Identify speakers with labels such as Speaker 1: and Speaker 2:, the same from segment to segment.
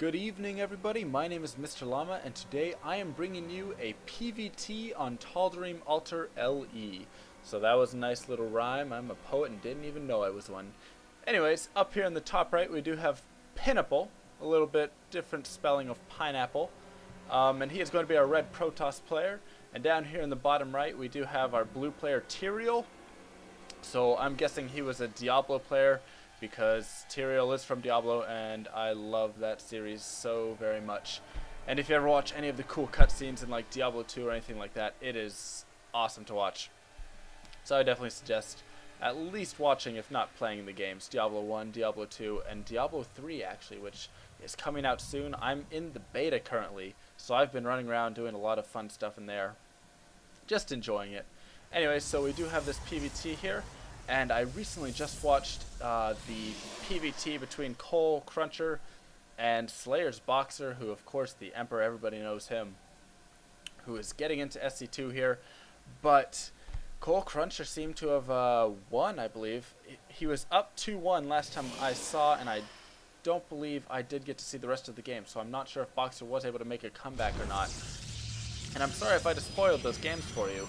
Speaker 1: Good evening, everybody. My name is Mr. Llama, and today I am bringing you a PvT on Tal'darim Altar LE. So that was a nice little rhyme. I'm a poet and didn't even know I was one. Anyways, up here in the top right, we do have Pinnapple, a little bit different spelling of pineapple. And he is going to be our red Protoss player. And down here in the bottom right, we do have our blue player Tyrael. So I'm guessing he was a Diablo player, because Tyrael is from Diablo, and I love that series so very much. And if you ever watch any of the cool cutscenes in like Diablo 2 or anything like that, it is awesome to watch. So I definitely suggest at least watching, if not playing the games, Diablo 1, Diablo 2, and Diablo 3 actually, which is coming out soon. I'm in the beta currently, so I've been running around doing a lot of fun stuff in there, just enjoying it. Anyway, so we do have this PvT here. And I recently just watched the PvT between Cole Cruncher and Slayer's Boxer, who of course the Emperor, everybody knows him, who is getting into SC2 here. But Cole Cruncher seemed to have won, I believe. He was up 2-1 last time I saw, and I don't believe I did get to see the rest of the game. So I'm not sure if Boxer was able to make a comeback or not. And I'm sorry if I just spoiled those games for you,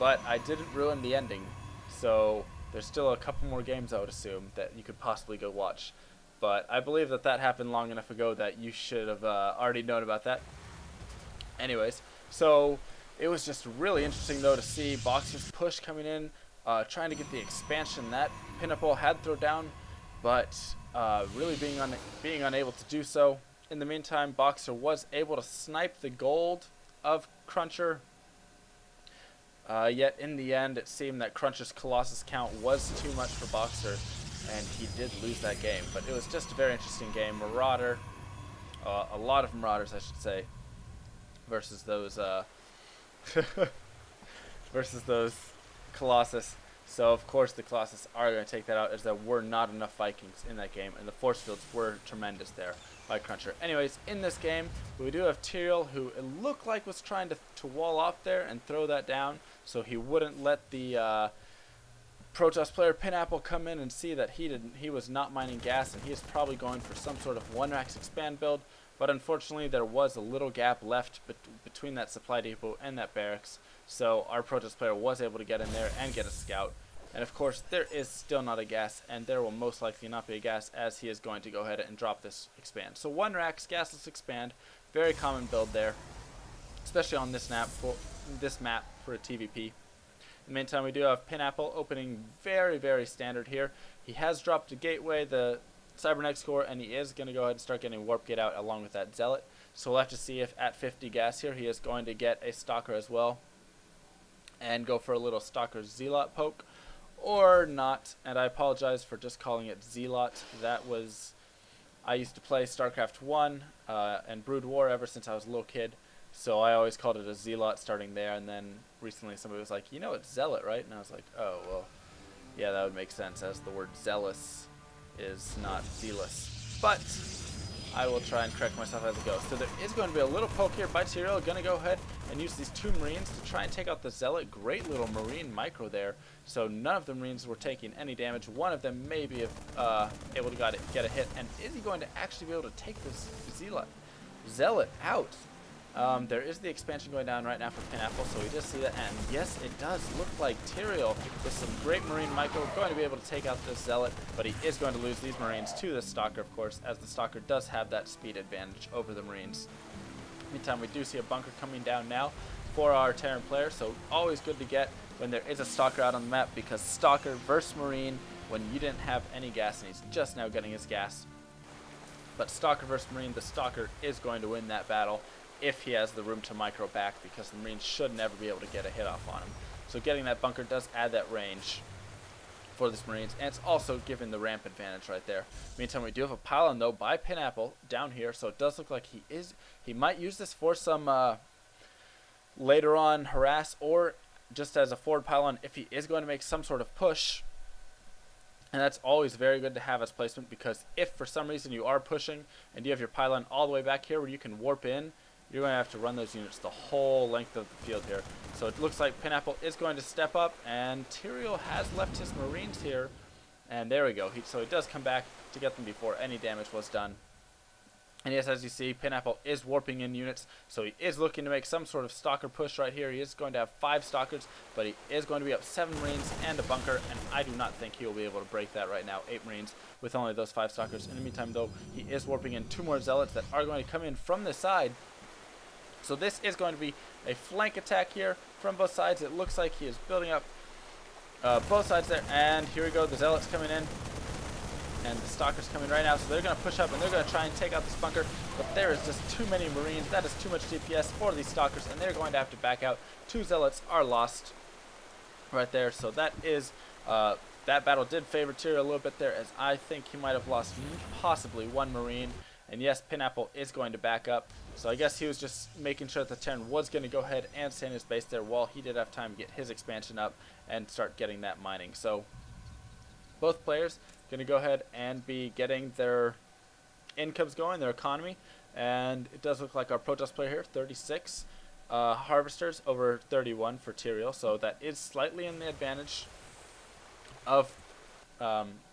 Speaker 1: but I didn't ruin the ending. So there's still a couple more games, I would assume, that you could possibly go watch. But I believe that that happened long enough ago that you should have already known about that. Anyways, so it was just really interesting, though, to see Boxer's push coming in, trying to get the expansion that Pinnapple had thrown down, but really being unable to do so. In the meantime, Boxer was able to snipe the gold of Cruncher. Yet in the end, it seemed that Cruncher's Colossus count was too much for Boxer, and he did lose that game. But it was just a very interesting game. Marauder, a lot of Marauders, I should say, versus those Colossus. So of course the Colossus are going to take that out, as there were not enough Vikings in that game, and the force fields were tremendous there by Cruncher. Anyways, in this game, we do have Tyrael, who it looked like was trying to wall off there and throw that down, so he wouldn't let the Protoss player Pinnapple come in and see that he was not mining gas, and he is probably going for some sort of 1-rax expand build. But unfortunately, there was a little gap left between that supply depot and that barracks, so our Protoss player was able to get in there and get a scout. And of course, there is still not a gas, and there will most likely not be a gas, as he is going to go ahead and drop this expand. So 1-rax, gasless expand, very common build there, especially on this map for a TVP. In the meantime, we do have Pinnapple opening very, very standard here. He has dropped a gateway, the Cybernetics core, and he is going to go ahead and start getting Warp Gate out along with that Zealot. So we'll have to see if at 50 gas here he is going to get a Stalker as well and go for a little Stalker Zealot poke, or not. And I apologize for just calling it Zealot. That was, I used to play Starcraft 1 and Brood War ever since I was a little kid, so I always called it a Zealot starting there. And then recently somebody was like, you know it's Zealot, right? And I was like, oh well, yeah, that would make sense, as the word zealous is not zealous. But I will try and correct myself as it goes. So there is going to be a little poke here by Tyrael. Going to go ahead and use these 2 Marines to try and take out the Zealot. Great little Marine micro there. So none of the Marines were taking any damage. One of them may be able to get a hit. And is he going to actually be able to take this Zealot out? There is the expansion going down right now for Pinnapple, so we just see that, and yes, it does look like Tyrael, with some great Marine micro, going to be able to take out this Zealot, but he is going to lose these Marines to the Stalker, of course, as the Stalker does have that speed advantage over the Marines. Meantime, we do see a bunker coming down now for our Terran player, so always good to get when there is a Stalker out on the map, because Stalker versus Marine, when you didn't have any gas and he's just now getting his gas. But Stalker versus Marine, the Stalker is going to win that battle if he has the room to micro back, because the Marines should never be able to get a hit off on him. So getting that bunker does add that range for this Marines, and it's also giving the ramp advantage right there. Meantime, we do have a pylon though by Pinnapple down here, so it does look like he might use this for some later on harass, or just as a forward pylon if he is going to make some sort of push. And that's always very good to have as placement, because if for some reason you are pushing and you have your pylon all the way back here where you can warp in, you're going to have to run those units the whole length of the field here. So it looks like Pinnapple is going to step up, and Tyrael has left his Marines here. And there we go. So he does come back to get them before any damage was done. And yes, as you see, Pinnapple is warping in units, so he is looking to make some sort of stalker push right here. He is going to have 5 stalkers, but he is going to be up 7 marines and a bunker, and I do not think he will be able to break that right now. 8 marines with only those 5 stalkers. In the meantime, though, he is warping in 2 more zealots that are going to come in from the side. So this is going to be a flank attack here from both sides. It looks like he is building up both sides there, and here we go, the zealots coming in. And the stalkers coming right now, so they're going to push up and they're going to try and take out this bunker, but there is just too many marines. That is too much DPS for these stalkers, and they're going to have to back out. 2 zealots are lost right there, so that is that battle did favor Tyrael a little bit there, as I think he might have lost possibly 1 marine. And yes, Pinnapple is going to back up, so I guess he was just making sure that the Terran was going to go ahead and stay in his base there while he did have time to get his expansion up and start getting that mining. So both players going to go ahead and be getting their incomes going, their economy, and it does look like our Protoss player here, 36 harvesters over 31 for Tyrael, so that is slightly in the advantage of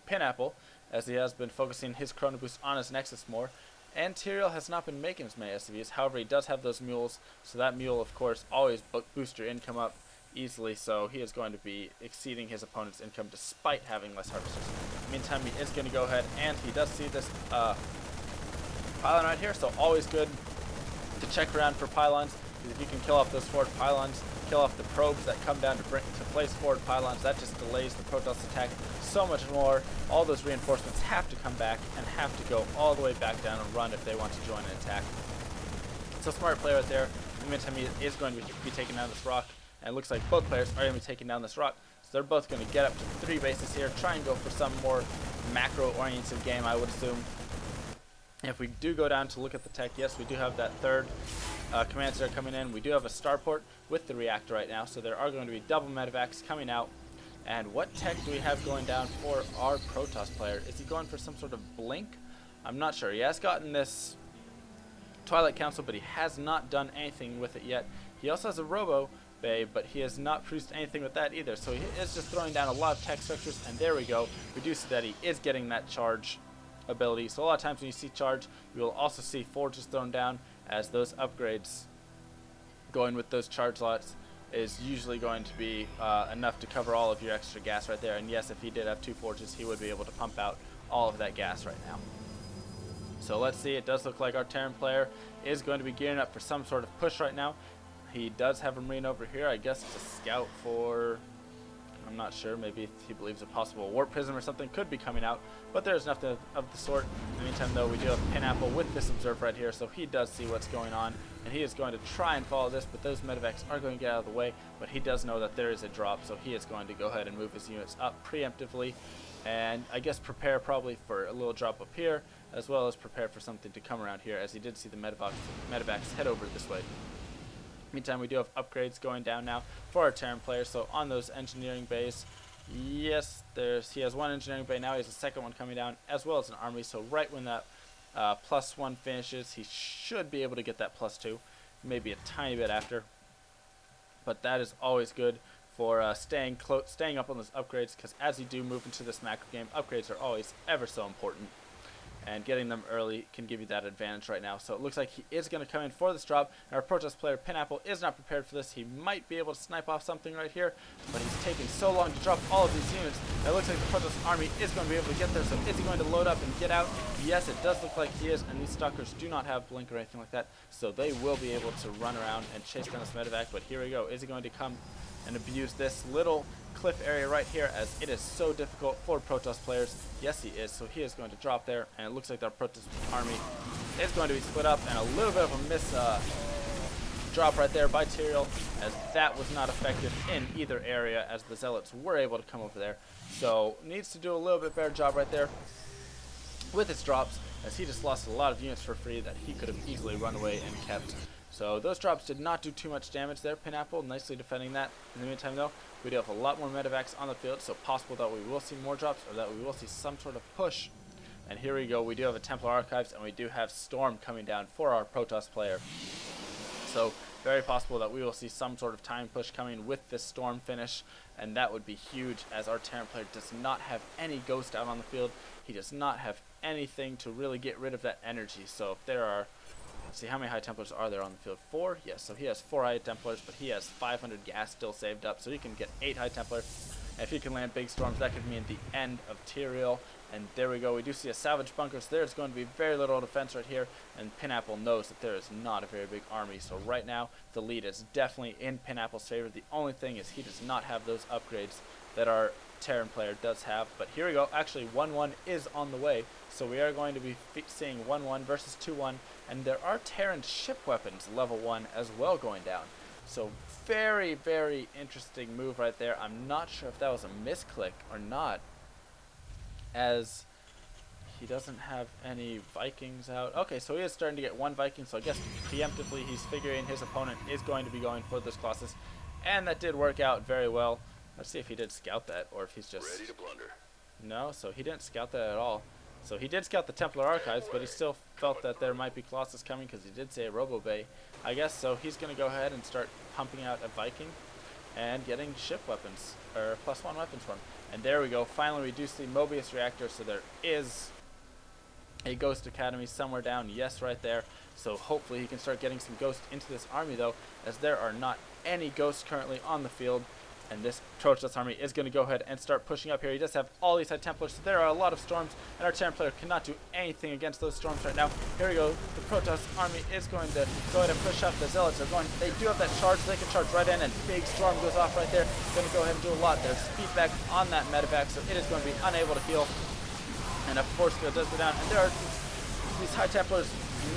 Speaker 1: Pinnapple, as he has been focusing his Chrono Boost on his Nexus more, and Tyrael has not been making as many SCVs. However, he does have those mules, so that mule, of course, always boosts your income up easily, so he is going to be exceeding his opponent's income despite having less harvesters. Meantime, he is going to go ahead, and he does see this pylon right here, so always good to check around for pylons, because if you can kill off those forward pylons, kill off the probes that come down to place forward pylons, that just delays the Protoss attack so much more. All those reinforcements have to come back and have to go all the way back down and run if they want to join an attack. So smart play right there. In the meantime, he is going to be taking down this rock, and it looks like both players are going to be taking down this rock. So they're both going to get up to 3 bases here, try and go for some more macro-oriented game, I would assume. If we do go down to look at the tech, yes, we do have that 3rd command center coming in. We do have a starport with the reactor right now, so there are going to be double medevacs coming out. And what tech do we have going down for our Protoss player? Is he going for some sort of blink? I'm not sure. He has gotten this Twilight Council, but he has not done anything with it yet. He also has a Robo Bay, but he has not produced anything with that either. So he is just throwing down a lot of tech structures, and there we go. We do see that he is getting that charge ability. So a lot of times when you see charge, you will also see forges thrown down, as those upgrades going with those charge lots is usually going to be enough to cover all of your extra gas right there. And yes, if he did have 2 forges, he would be able to pump out all of that gas right now. So let's see, it does look like our Terran player is going to be gearing up for some sort of push right now. He does have a marine over here. I guess it's a scout for, I'm not sure, maybe he believes a possible warp prism or something could be coming out, but there's nothing of the sort. In the meantime, though, we do have Pinnapple with this observe right here, so he does see what's going on, and he is going to try and follow this, but those medevacs are going to get out of the way, but he does know that there is a drop, so he is going to go ahead and move his units up preemptively, and I guess prepare probably for a little drop up here, as well as prepare for something to come around here, as he did see the medevacs head over this way. Meantime, we do have upgrades going down now for our Terran player. So on those engineering bays, yes, he has 1 engineering bay now. He has a 2nd one coming down, as well as an army. So right when that +1 finishes, he should be able to get that +2, maybe a tiny bit after. But that is always good for staying up on those upgrades, because as you do move into this macro game, upgrades are always ever so important. And getting them early can give you that advantage right now. So it looks like he is going to come in for this drop. And our Protoss player, Pinnapple, is not prepared for this. He might be able to snipe off something right here, but he's taking so long to drop all of these units that it looks like the Protoss army is going to be able to get there. So is he going to load up and get out? Yes, it does look like he is. And these stalkers do not have blink or anything like that, so they will be able to run around and chase down this medevac. But here we go. Is he going to come and abuse this little cliff area right here, as it is so difficult for Protoss players? Yes, he is. So he is going to drop there, and it looks like our Protoss army is going to be split up, and a little bit of a miss drop right there by Tyrael, as that was not effective in either area, as the zealots were able to come over there. So needs to do a little bit better job right there with his drops, as he just lost a lot of units for free that he could have easily run away and kept. So those drops did not do too much damage there. Pinnapple nicely defending that. In the meantime, though, we do have a lot more medevacs on the field, so possible that we will see more drops, or that we will see some sort of push. And here we go. We do have a Templar Archives, and we do have Storm coming down for our Protoss player. So very possible that we will see some sort of time push coming with this Storm finish, and that would be huge, as our Terran player does not have any Ghost out on the field. He does not have anything to really get rid of that energy. So if there are, let's see, how many High Templars are there on the field? 4? Yes, so he has 4 High Templars, but he has 500 gas still saved up, so he can get 8 High Templars. And if he can land big storms, that could mean the end of Tyrael. And there we go. We do see a salvage bunker, so there's going to be very little defense right here. And Pinnapple knows that there is not a very big army. So right now, the lead is definitely in Pinnapple's favor. The only thing is he does not have those upgrades that our Terran player does have. But here we go. Actually, 1-1 is on the way. So we are going to be seeing 1-1 versus 2-1. And there are Terran ship weapons level 1 as well going down. So very, very interesting move right there. I'm not sure if that was a misclick or not, as he doesn't have any Vikings out. Okay, so he is starting to get 1 Viking, so I guess preemptively he's figuring his opponent is going to be going for this Colossus, and that did work out very well. Let's see if he did scout that, or if he's just
Speaker 2: ready to plunder.
Speaker 1: No, so he didn't scout that at all. So he did scout the Templar Archives, but he still felt that there might be Colossus coming because he did say a Robo Bay, I guess. So he's going to go ahead and start pumping out a Viking and getting ship weapons, or +1 weapons for him. And there we go. Finally, we do see Mobius Reactor, so there is a Ghost Academy somewhere down. Yes, right there. So hopefully he can start getting some Ghosts into this army, though, as there are not any Ghosts currently on the field. And this Protoss army is going to go ahead and start pushing up here. He does have all these High Templars, so there are a lot of storms, and our Terran player cannot do anything against those storms right now. Here we go. The Protoss army is going to go ahead and push up. The Zealots are going. They do have that charge. They can charge right in, and big storm goes off right there. Going to go ahead and do a lot. There's feedback on that medevac, so it is going to be unable to heal. And of course, it does go down. And there are these High Templars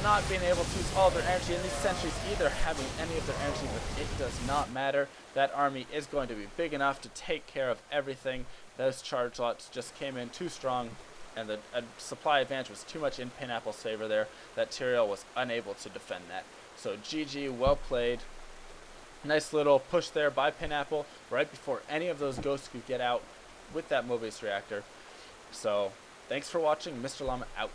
Speaker 1: not being able to use all of their energy, and these sentries either having any of their energy, but it does not matter. That army is going to be big enough to take care of everything. Those charge lots just came in too strong, and the supply advantage was too much in Pinnapple's favor there, that Tyrael was unable to defend that. So GG, well played. Nice little push there by Pinnapple right before any of those Ghosts could get out with that Mobius Reactor. So thanks for watching. MrLlama out.